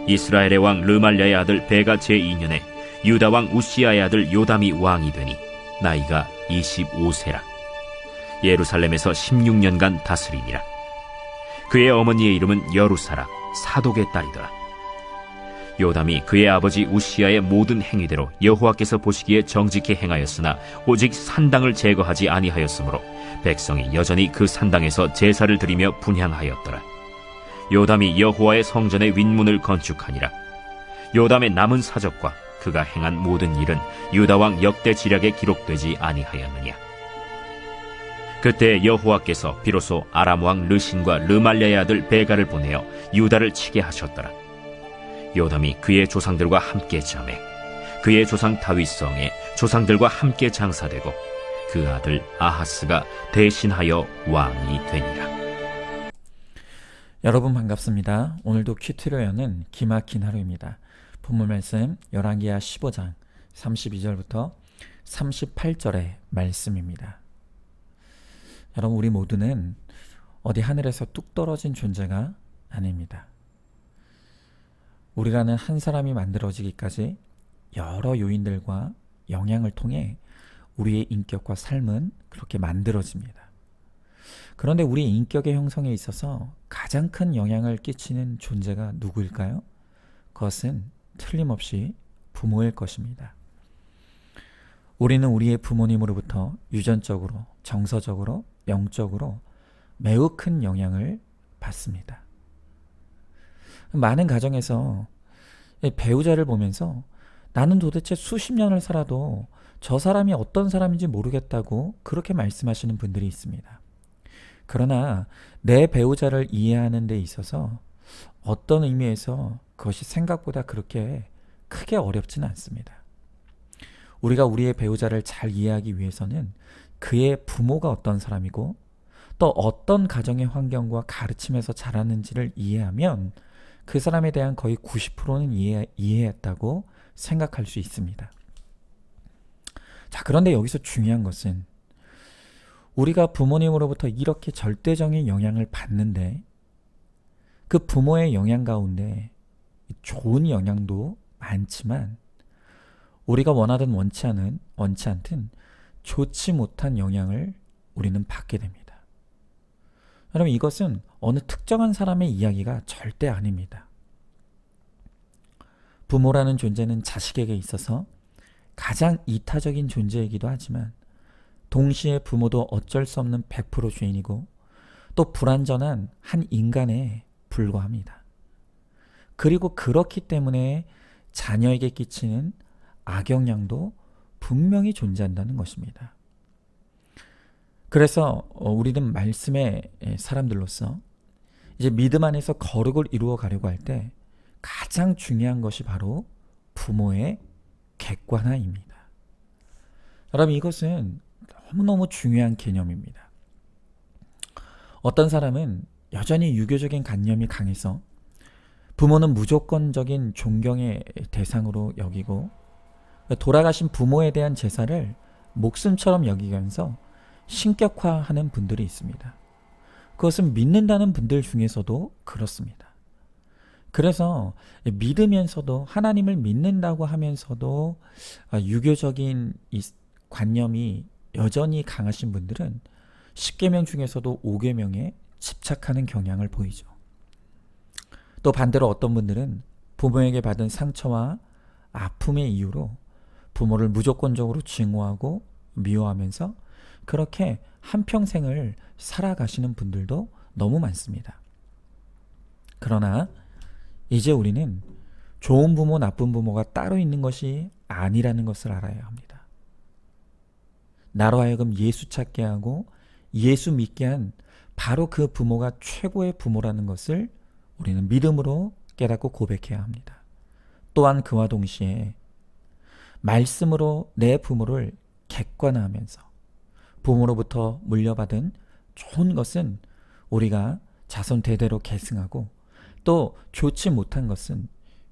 이스라엘의 왕 르말랴의 아들 베가 제2년에 유다 왕 우시야의 아들 요담이 왕이 되니 나이가 25세라. 예루살렘에서 16년간 다스리니라. 그의 어머니의 이름은 여루사라, 사독의 딸이더라. 요담이 그의 아버지 우시야의 모든 행위대로 여호와께서 보시기에 정직히 행하였으나 오직 산당을 제거하지 아니하였으므로 백성이 여전히 그 산당에서 제사를 드리며 분향하였더라. 요담이 여호와의 성전의 윗문을 건축하니라. 요담의 남은 사적과 그가 행한 모든 일은 유다 왕 역대 지략에 기록되지 아니하였느냐. 그때 여호와께서 비로소 아람 왕 르신과 르말랴의 아들 베가를 보내어 유다를 치게 하셨더라. 요담이 그의 조상들과 함께 잠에 그의 조상 다윗성에 조상들과 함께 장사되고 그 아들 아하스가 대신하여 왕이 되니라. 여러분 반갑습니다. 오늘도 큐티로 여는 기막힌 하루입니다. 본문 말씀 열왕기하 15장 32절부터 38절의 말씀입니다. 여러분, 우리 모두는 어디 하늘에서 뚝 떨어진 존재가 아닙니다. 우리라는 한 사람이 만들어지기까지 여러 요인들과 영향을 통해 우리의 인격과 삶은 그렇게 만들어집니다. 그런데 우리 인격의 형성에 있어서 가장 큰 영향을 끼치는 존재가 누구일까요? 그것은 틀림없이 부모일 것입니다. 우리는 우리의 부모님으로부터 유전적으로, 정서적으로, 영적으로 매우 큰 영향을 받습니다. 많은 가정에서 배우자를 보면서 나는 도대체 수십 년을 살아도 저 사람이 어떤 사람인지 모르겠다고 그렇게 말씀하시는 분들이 있습니다. 그러나 내 배우자를 이해하는 데 있어서 어떤 의미에서 그것이 생각보다 그렇게 크게 어렵지는 않습니다. 우리가 우리의 배우자를 잘 이해하기 위해서는 그의 부모가 어떤 사람이고 또 어떤 가정의 환경과 가르침에서 자랐는지를 이해하면 그 사람에 대한 거의 90%는 이해했다고 생각할 수 있습니다. 자, 그런데 여기서 중요한 것은 우리가 부모님으로부터 이렇게 절대적인 영향을 받는데 그 부모의 영향 가운데 좋은 영향도 많지만 우리가 원하든 원치 않든 좋지 못한 영향을 우리는 받게 됩니다. 여러분, 이것은 어느 특정한 사람의 이야기가 절대 아닙니다. 부모라는 존재는 자식에게 있어서 가장 이타적인 존재이기도 하지만 동시에 부모도 어쩔 수 없는 100% 죄인이고 또 불완전한 한 인간에 불과합니다. 그리고 그렇기 때문에 자녀에게 끼치는 악영향도 분명히 존재한다는 것입니다. 그래서 우리는 말씀의 사람들로서 이제 믿음 안에서 거룩을 이루어 가려고 할 때 가장 중요한 것이 바로 부모의 객관화입니다. 여러분, 이것은 너무너무 중요한 개념입니다. 어떤 사람은 여전히 유교적인 관념이 강해서 부모는 무조건적인 존경의 대상으로 여기고 돌아가신 부모에 대한 제사를 목숨처럼 여기면서 신격화하는 분들이 있습니다. 그것은 믿는다는 분들 중에서도 그렇습니다. 그래서 믿으면서도 하나님을 믿는다고 하면서도 유교적인 이 관념이 여전히 강하신 분들은 10계명 중에서도 5계명에 집착하는 경향을 보이죠. 또 반대로 어떤 분들은 부모에게 받은 상처와 아픔의 이유로 부모를 무조건적으로 증오하고 미워하면서 그렇게 한평생을 살아가시는 분들도 너무 많습니다. 그러나 이제 우리는 좋은 부모, 나쁜 부모가 따로 있는 것이 아니라는 것을 알아야 합니다. 나로 하여금 예수 찾게 하고 예수 믿게 한 바로 그 부모가 최고의 부모라는 것을 우리는 믿음으로 깨닫고 고백해야 합니다. 또한 그와 동시에 말씀으로 내 부모를 객관화하면서 부모로부터 물려받은 좋은 것은 우리가 자손 대대로 계승하고 또 좋지 못한 것은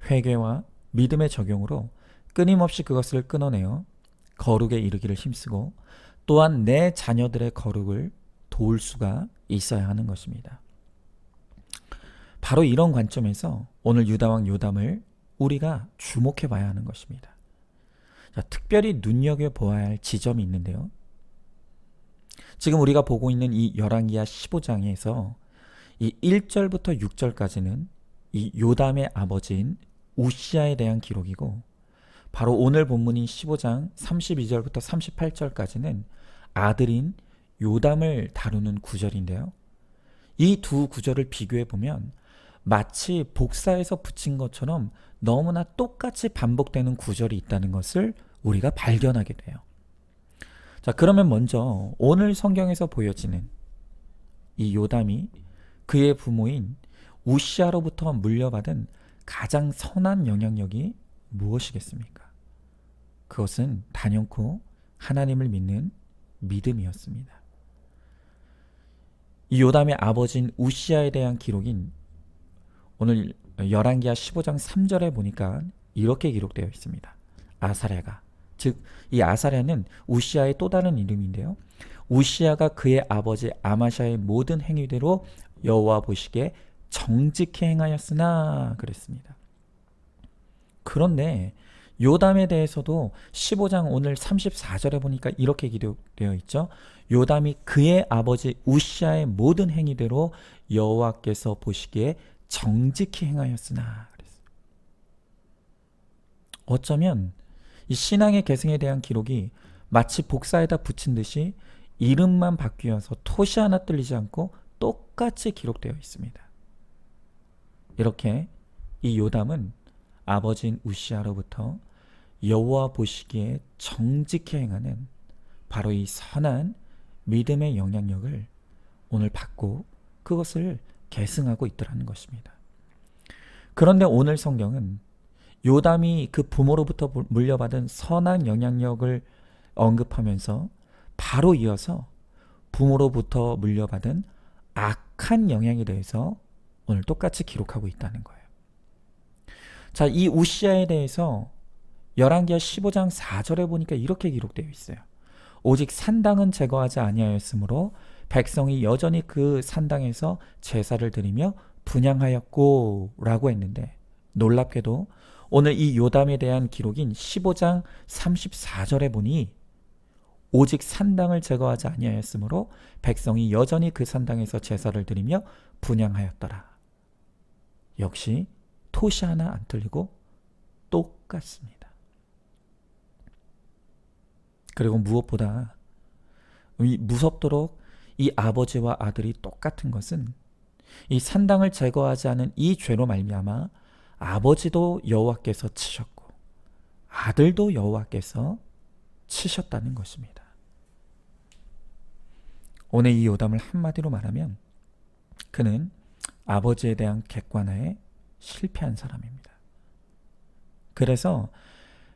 회개와 믿음의 적용으로 끊임없이 그것을 끊어내어 거룩에 이르기를 힘쓰고 또한 내 자녀들의 거룩을 도울 수가 있어야 하는 것입니다. 바로 이런 관점에서 오늘 유다왕 요담을 우리가 주목해 봐야 하는 것입니다. 자, 특별히 눈여겨보아야 할 지점이 있는데요. 지금 우리가 보고 있는 이 열왕기하 15장에서 이 1절부터 6절까지는 이 요담의 아버지인 우시아에 대한 기록이고, 바로 오늘 본문인 15장 32절부터 38절까지는 아들인 요담을 다루는 구절인데요. 이 두 구절을 비교해 보면 마치 복사해서 붙인 것처럼 너무나 똑같이 반복되는 구절이 있다는 것을 우리가 발견하게 돼요. 자, 그러면 먼저 오늘 성경에서 보여지는 이 요담이 그의 부모인 우시아로부터 물려받은 가장 선한 영향력이 무엇이겠습니까? 그것은 단연코 하나님을 믿는 믿음이었습니다. 이 요담의 아버지인 우시아에 대한 기록인 오늘 열왕기하 15장 3절에 보니까 이렇게 기록되어 있습니다. 아사랴가, 즉 이 아사랴는 우시아의 또 다른 이름인데요. 우시아가 그의 아버지 아마샤의 모든 행위대로 여호와 보시기에 정직히 행하였으나 그랬습니다. 그런데 요담에 대해서도 15장 오늘 34절에 보니까 이렇게 기록되어 있죠. 요담이 그의 아버지 우시아의 모든 행위대로 여호와께서 보시기에 정직히 행하였으나 그랬어요. 어쩌면 이 신앙의 계승에 대한 기록이 마치 복사에다 붙인 듯이 이름만 바뀌어서 토시 하나 틀리지 않고 똑같이 기록되어 있습니다. 이렇게 이 요담은 아버지인 우시아로부터 여호와 보시기에 정직히 행하는 바로 이 선한 믿음의 영향력을 오늘 받고 그것을 계승하고 있더라는 것입니다. 그런데 오늘 성경은 요담이 그 부모로부터 물려받은 선한 영향력을 언급하면서 바로 이어서 부모로부터 물려받은 악한 영향에 대해서 오늘 똑같이 기록하고 있다는 거예요. 자, 이 우시아에 대해서 열왕기하 15장 4절에 보니까 이렇게 기록되어 있어요. 오직 산당은 제거하지 아니하였으므로 백성이 여전히 그 산당에서 제사를 드리며 분향하였고 라고 했는데, 놀랍게도 오늘 이 요담에 대한 기록인 15장 34절에 보니 오직 산당을 제거하지 아니하였으므로 백성이 여전히 그 산당에서 제사를 드리며 분향하였더라. 역시 토시 하나 안 틀리고 똑같습니다. 그리고 무엇보다 무섭도록 이 아버지와 아들이 똑같은 것은 이 산당을 제거하지 않은 이 죄로 말미암아 아버지도 여호와께서 치셨고 아들도 여호와께서 치셨다는 것입니다. 오늘 이 요담을 한마디로 말하면 그는 아버지에 대한 객관화에 실패한 사람입니다. 그래서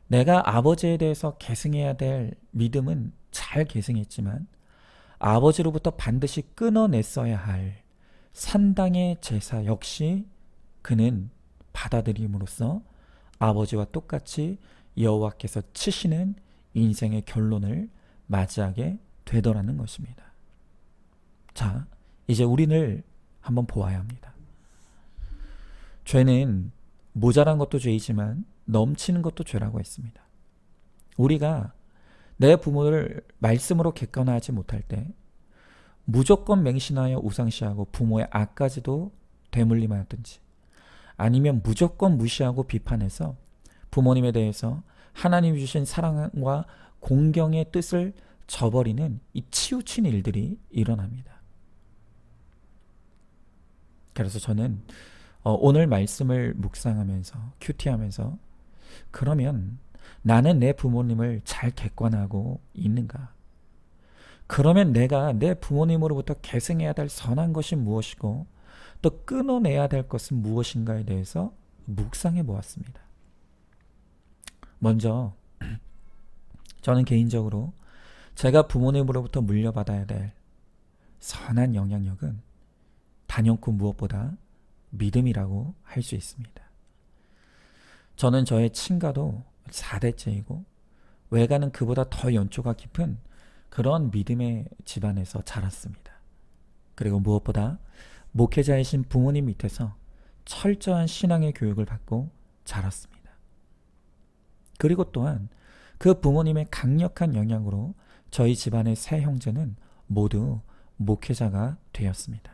내가 아버지에 대해서 계승해야 될 믿음은 잘 계승했지만 아버지로부터 반드시 끊어냈어야 할 산당의 제사 역시 그는 받아들임으로써 아버지와 똑같이 여호와께서 치시는 인생의 결론을 맞이하게 되더라는 것입니다. 자, 이제 우리를 한번 보아야 합니다. 죄는 모자란 것도 죄이지만 넘치는 것도 죄라고 했습니다. 우리가 내 부모를 말씀으로 객관화하지 못할 때 무조건 맹신하여 우상시하고 부모의 악까지도 되물림하였든지, 아니면 무조건 무시하고 비판해서 부모님에 대해서 하나님이 주신 사랑과 공경의 뜻을 저버리는 이 치우친 일들이 일어납니다. 그래서 저는 오늘 말씀을 묵상하면서 큐티하면서 그러면 나는 내 부모님을 잘 객관하고 있는가? 그러면 내가 내 부모님으로부터 계승해야 될 선한 것이 무엇이고 또 끊어내야 될 것은 무엇인가에 대해서 묵상해 보았습니다. 먼저 저는 개인적으로 제가 부모님으로부터 물려받아야 될 선한 영향력은 단연코 무엇보다 믿음이라고 할 수 있습니다. 저는 저의 친가도 4대째이고 외가는 그보다 더 연초가 깊은 그런 믿음의 집안에서 자랐습니다. 그리고 무엇보다 목회자이신 부모님 밑에서 철저한 신앙의 교육을 받고 자랐습니다. 그리고 또한 그 부모님의 강력한 영향으로 저희 집안의 세 형제는 모두 목회자가 되었습니다.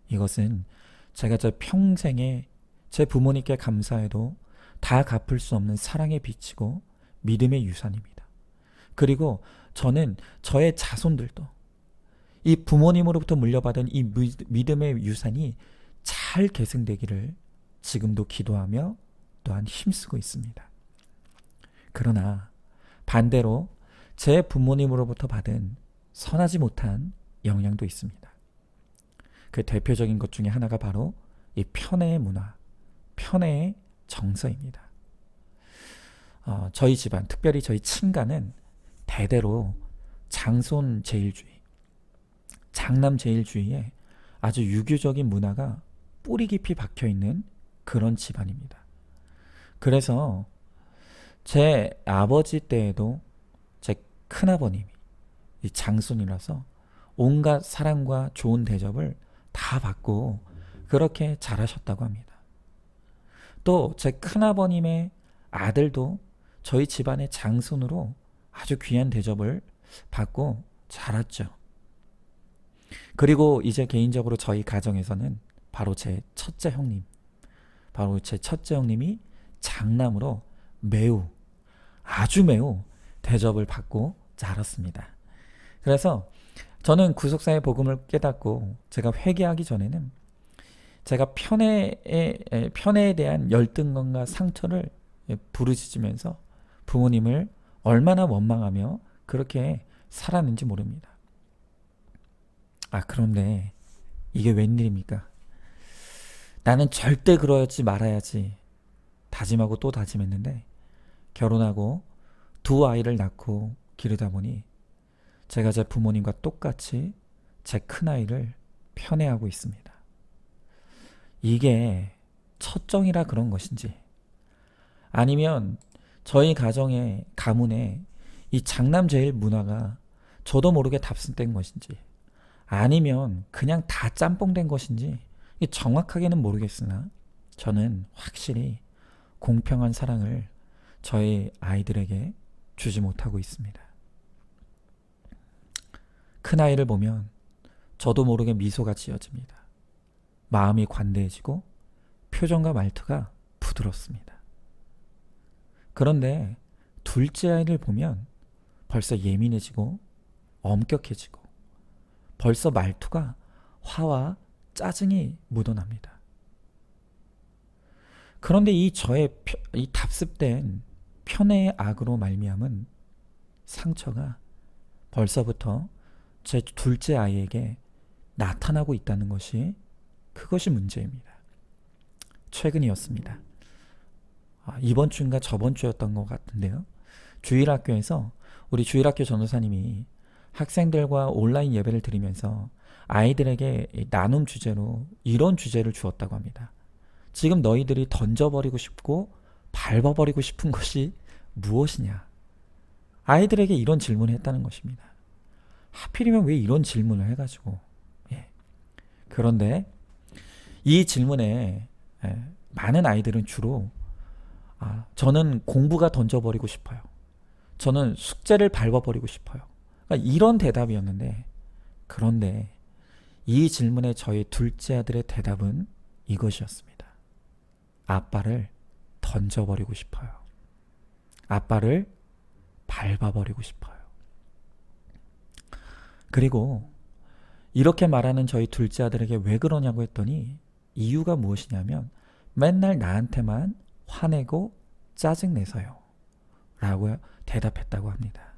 이것은 제가 저 평생에 제 부모님께 감사해도 다 갚을 수 없는 사랑의 빛이고 믿음의 유산입니다. 그리고 저는 저의 자손들도 이 부모님으로부터 물려받은 이 믿음의 유산이 잘 계승되기를 지금도 기도하며 또한 힘쓰고 있습니다. 그러나 반대로 제 부모님으로부터 받은 선하지 못한 영향도 있습니다. 그 대표적인 것 중에 하나가 바로 이 편애의 문화, 편애의 정서입니다. 저희 집안, 특별히 저희 친가는 대대로 장손 제일주의, 장남 제일주의에 아주 유교적인 문화가 뿌리 깊이 박혀 있는 그런 집안입니다. 그래서 제 아버지 때에도 제 큰아버님이 이 장손이라서 온갖 사랑과 좋은 대접을 다 받고 그렇게 자라셨다고 합니다. 또 제 큰아버님의 아들도 저희 집안의 장손으로 아주 귀한 대접을 받고 자랐죠. 그리고 이제 개인적으로 저희 가정에서는 바로 제 첫째 형님이 장남으로 아주 매우 대접을 받고 자랐습니다. 그래서 저는 구속사의 복음을 깨닫고 제가 회개하기 전에는 제가 편애에 대한 열등감과 상처를 부르짖으면서 부모님을 얼마나 원망하며 그렇게 살았는지 모릅니다. 그런데 이게 웬일입니까? 나는 절대 그러지 말아야지 다짐하고 또 다짐했는데 결혼하고 두 아이를 낳고 기르다 보니 제가 제 부모님과 똑같이 제 큰아이를 편애하고 있습니다. 이게 첫정이라 그런 것인지 아니면 저희 가문에 이 장남 제일 문화가 저도 모르게 답습된 것인지 아니면 그냥 다 짬뽕된 것인지 정확하게는 모르겠으나 저는 확실히 공평한 사랑을 저희 아이들에게 주지 못하고 있습니다. 큰아이를 보면 저도 모르게 미소가 지어집니다. 마음이 관대해지고 표정과 말투가 부드럽습니다. 그런데 둘째 아이를 보면 벌써 예민해지고 엄격해지고 벌써 말투가 화와 짜증이 묻어납니다. 그런데 저의 이 답습된 편애의 악으로 말미암은 상처가 벌써부터 제 둘째 아이에게 나타나고 있다는 그것이 문제입니다. 최근이었습니다. 이번 주인가 저번 주였던 것 같은데요. 주일학교에서 우리 주일학교 전도사님이 학생들과 온라인 예배를 드리면서 아이들에게 나눔 주제로 이런 주제를 주었다고 합니다. 지금 너희들이 던져버리고 싶고 밟아버리고 싶은 것이 무엇이냐? 아이들에게 이런 질문을 했다는 것입니다. 하필이면 왜 이런 질문을 해가지고 그런데 이 질문에 많은 아이들은 주로 저는 공부가 던져버리고 싶어요. 저는 숙제를 밟아버리고 싶어요. 그러니까 이런 대답이었는데 그런데 이 질문에 저희 둘째 아들의 대답은 이것이었습니다. 아빠를 던져버리고 싶어요. 아빠를 밟아버리고 싶어요. 그리고 이렇게 말하는 저희 둘째 아들에게 왜 그러냐고 했더니 이유가 무엇이냐면 맨날 나한테만 화내고 짜증내서요 라고 대답했다고 합니다.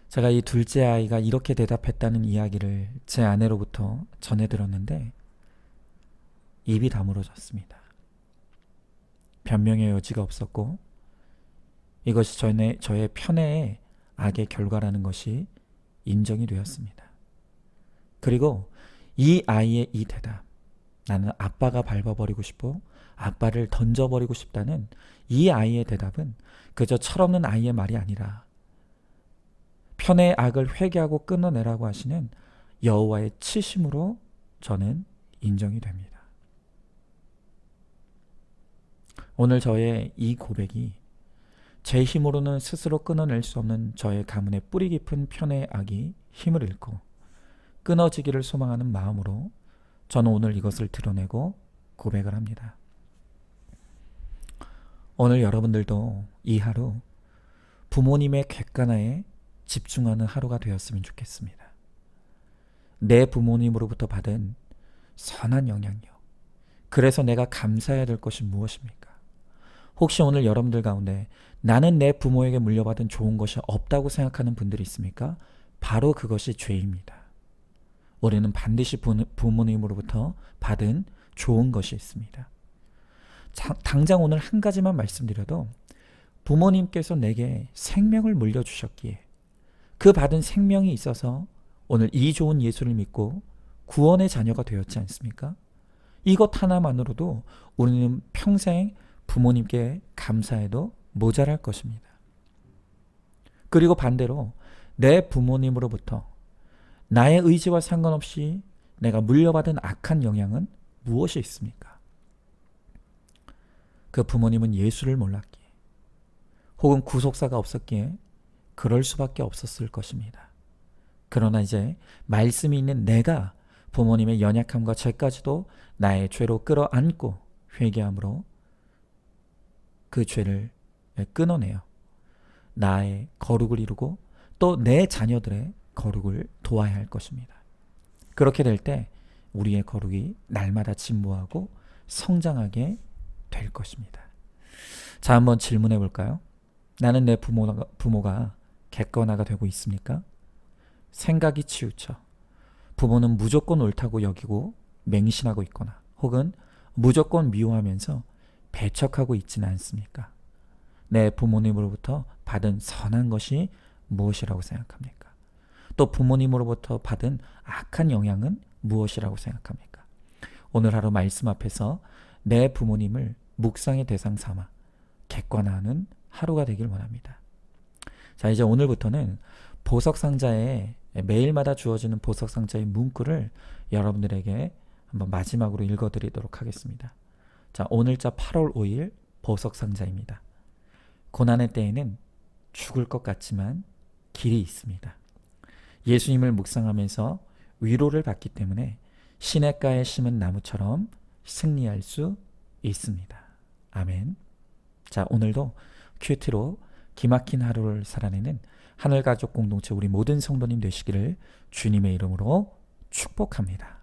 제가 이 둘째 아이가 이렇게 대답했다는 이야기를 제 아내로부터 전해 들었는데 입이 다물어졌습니다. 변명의 여지가 없었고 이것이 저의 편애의 악의 결과라는 것이 인정이 되었습니다. 그리고 이 아이의 이 대답, 나는 아빠가 밟아버리고 싶고 아빠를 던져버리고 싶다는 이 아이의 대답은 그저 철없는 아이의 말이 아니라 편애의 악을 회개하고 끊어내라고 하시는 여호와의 치심으로 저는 인정이 됩니다. 오늘 저의 이 고백이 제 힘으로는 스스로 끊어낼 수 없는 저의 가문의 뿌리 깊은 편의 악이 힘을 잃고 끊어지기를 소망하는 마음으로 저는 오늘 이것을 드러내고 고백을 합니다. 오늘 여러분들도 이 하루 부모님의 객관화에 집중하는 하루가 되었으면 좋겠습니다. 내 부모님으로부터 받은 선한 영향력, 그래서 내가 감사해야 될 것이 무엇입니까? 혹시 오늘 여러분들 가운데 나는 내 부모에게 물려받은 좋은 것이 없다고 생각하는 분들이 있습니까? 바로 그것이 죄입니다. 우리는 반드시 부모님으로부터 받은 좋은 것이 있습니다. 당장 오늘 한 가지만 말씀드려도 부모님께서 내게 생명을 물려주셨기에 그 받은 생명이 있어서 오늘 이 좋은 예수를 믿고 구원의 자녀가 되었지 않습니까? 이것 하나만으로도 우리는 평생 부모님께 감사해도 모자랄 것입니다. 그리고 반대로 내 부모님으로부터 나의 의지와 상관없이 내가 물려받은 악한 영향은 무엇이 있습니까? 그 부모님은 예수를 몰랐기에 혹은 구속사가 없었기에 그럴 수밖에 없었을 것입니다. 그러나 이제 말씀이 있는 내가 부모님의 연약함과 죄까지도 나의 죄로 끌어안고 회개함으로 그 죄를 끊어내어 나의 거룩을 이루고 또 내 자녀들의 거룩을 도와야 할 것입니다. 그렇게 될 때 우리의 거룩이 날마다 진보하고 성장하게 될 것입니다. 자, 한번 질문해 볼까요? 나는 내 부모가 객관화가 되고 있습니까? 생각이 치우쳐 부모는 무조건 옳다고 여기고 맹신하고 있거나 혹은 무조건 미워하면서 배척하고 있지는 않습니까? 내 부모님으로부터 받은 선한 것이 무엇이라고 생각합니까? 또 부모님으로부터 받은 악한 영향은 무엇이라고 생각합니까? 오늘 하루 말씀 앞에서 내 부모님을 묵상의 대상 삼아 객관화하는 하루가 되길 원합니다. 자, 이제 오늘부터는 보석상자에 매일마다 주어지는 보석상자의 문구를 여러분들에게 한번 마지막으로 읽어드리도록 하겠습니다. 자, 오늘자 8월 5일 보석상자입니다. 고난의 때에는 죽을 것 같지만 길이 있습니다. 예수님을 묵상하면서 위로를 받기 때문에 시냇가에 심은 나무처럼 승리할 수 있습니다. 아멘. 자, 오늘도 큐티로 기막힌 하루를 살아내는 하늘가족 공동체 우리 모든 성도님 되시기를 주님의 이름으로 축복합니다.